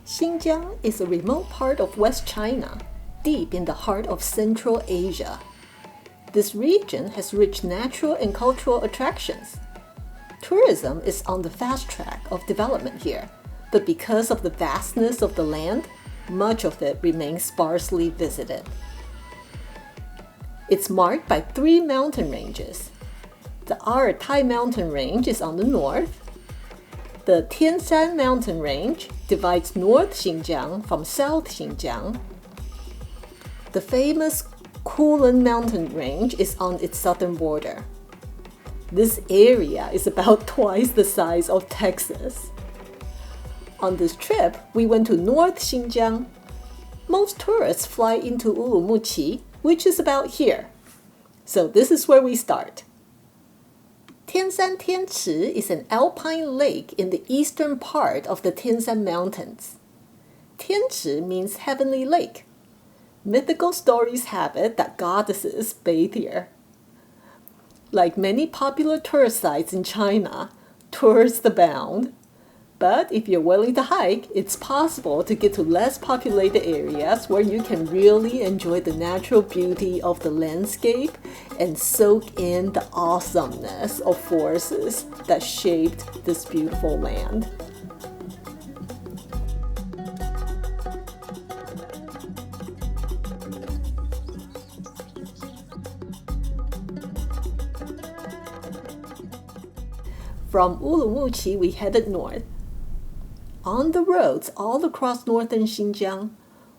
Xinjiang is a remote part of West China, deep in the heart of Central Asia. This region has rich natural and cultural attractions. Tourism is on the fast track of development here, but because of the vastness of the land, much of it remains sparsely visited. It's marked by 3 mountain ranges. The Altai Mountain Range is on the north. The Tianshan Mountain Range divides North Xinjiang from South Xinjiang. The famous Kulin Mountain Range is on its southern border. This area is about twice the size of Texas. On this trip, we went to North Xinjiang. Most tourists fly into Urumqi, which is about here. So this is where we start. Tianshan Tianchi is an alpine lake in the eastern part of the Tianshan Mountains. Tianchi means heavenly lake. Mythical stories have it that goddesses bathe here. Like many popular tourist sites in China, tourists abound. But if you're willing to hike, it's possible to get to less populated areas where you can really enjoy the natural beauty of the landscape and soak in the awesomeness of forces that shaped this beautiful land. From Urumqi, we headed north. On the roads all across northern Xinjiang,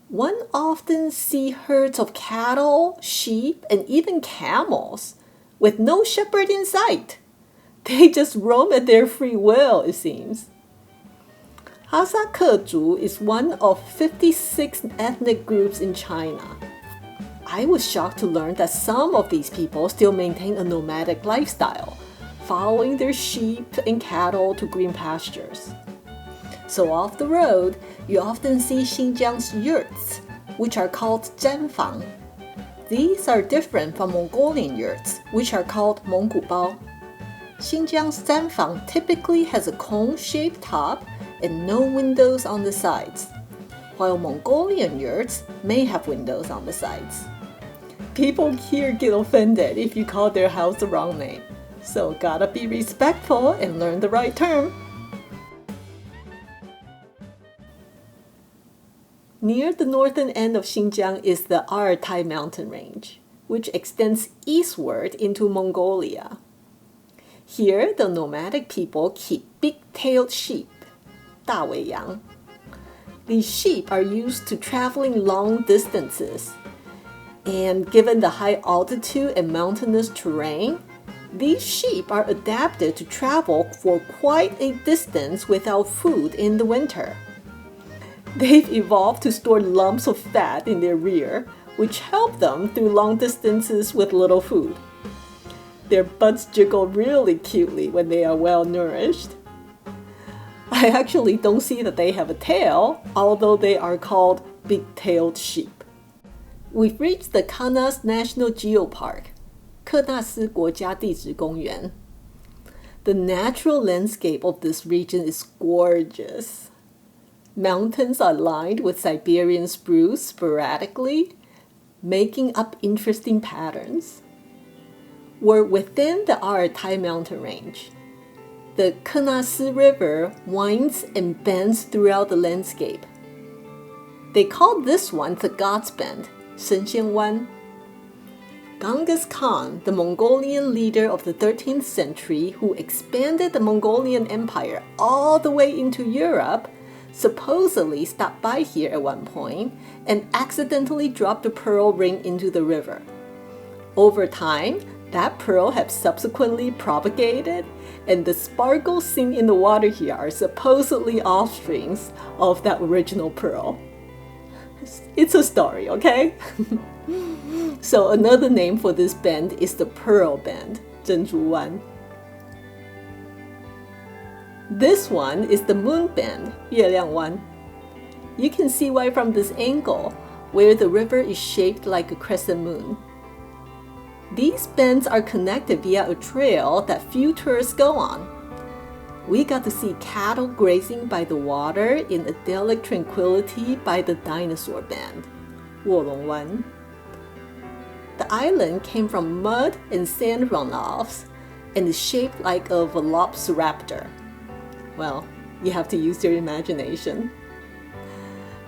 one often sees herds of cattle, sheep, and even camels, with no shepherd in sight. They just roam at their free will, it seems. Hasa Keju is one of 56 ethnic groups in China. I was shocked to learn that some of these people still maintain a nomadic lifestyle, following their sheep and cattle to green pastures. So off the road, you often see Xinjiang's yurts, which are called zhanfang. These are different from Mongolian yurts, which are called Monggubao. Xinjiang's zhanfang typically has a cone-shaped top and no windows on the sides, while Mongolian yurts may have windows on the sides. People here get offended if you call their house the wrong name, so gotta be respectful and learn the right term. Near the northern end of Xinjiang is the Altai Mountain Range, which extends eastward into Mongolia. Here, the nomadic people keep big-tailed sheep, 大尾羊. These sheep are used to traveling long distances, and given the high altitude and mountainous terrain, these sheep are adapted to travel for quite a distance without food in the winter. They've evolved to store lumps of fat in their rear, which help them through long distances with little food. Their butts jiggle really cutely when they are well nourished. I actually don't see that they have a tail, although they are called big-tailed sheep. We've reached the Kanas National Geopark, 喀纳斯国家地质公园. The natural landscape of this region is gorgeous. Mountains are lined with Siberian spruce sporadically, making up interesting patterns. We're within the Altai mountain range. The Kanasi River winds and bends throughout the landscape. They call this one the God's Bend, 神仙湾. Gangis Kahn, the Mongolian leader of the 13th century who expanded the Mongolian Empire all the way into Europe, supposedly stopped by here at one point and accidentally dropped a pearl ring into the river. Over time, that pearl has subsequently propagated, and the sparkles seen in the water here are supposedly offsprings of that original pearl. It's a story, okay? So another name for this bend is the Pearl Bend, 珍珠湾. This one is the Moon Bend, 月亮湾. You can see why from this angle, where the river is shaped like a crescent moon. These bends are connected via a trail that few tourists go on. we got to see cattle grazing by the water in idyllic tranquility by the dinosaur band, 卧龙湾. The island came from mud and sand runoffs and is shaped like a velociraptor. Well, you have to use your imagination.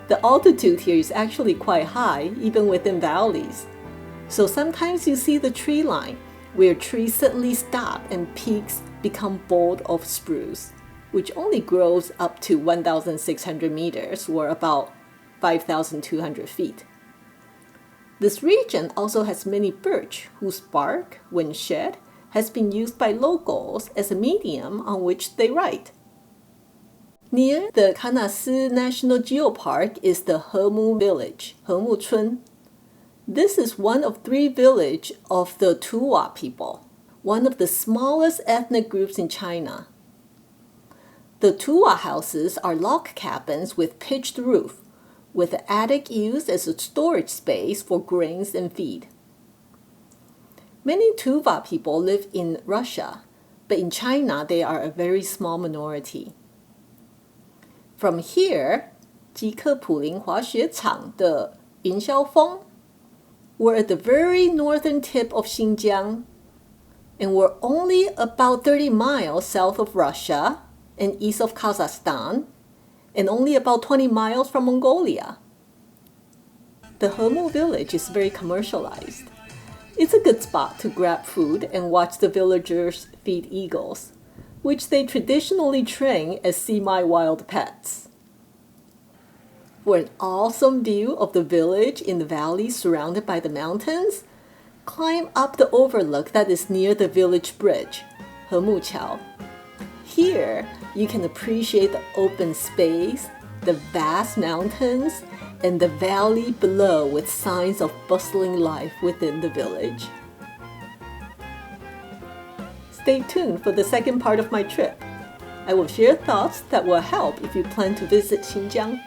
The altitude here is actually quite high, even within valleys. So sometimes you see the tree line, where trees suddenly stop and peaks become bold of spruce, which only grows up to 1,600 meters, or about 5,200 feet. This region also has many birch, whose bark, when shed, has been used by locals as a medium on which they write. Near the Kanasi National Geopark is the Hemu village, Hemu Chun. This is one of 3 villages of the Tuwa people, one of the smallest ethnic groups in China. The Tuwa houses are log cabins with pitched roof, with the attic used as a storage space for grains and feed. Many Tuva people live in Russia, but in China they are a very small minority. From here, 吉克普林滑雪场的云霄峰, we're at the very northern tip of Xinjiang, and we're only about 30 miles south of Russia and east of Kazakhstan, and only about 20 miles from Mongolia. The Hemu village is very commercialized. It's a good spot to grab food and watch the villagers feed eagles, which they traditionally train as semi-wild pets. For an awesome view of the village in the valley surrounded by the mountains, climb up the overlook that is near the village bridge, Hemuqiao. Here, you can appreciate the open space, the vast mountains, and the valley below with signs of bustling life within the village. Stay tuned for the second part of my trip. I will share thoughts that will help if you plan to visit Xinjiang.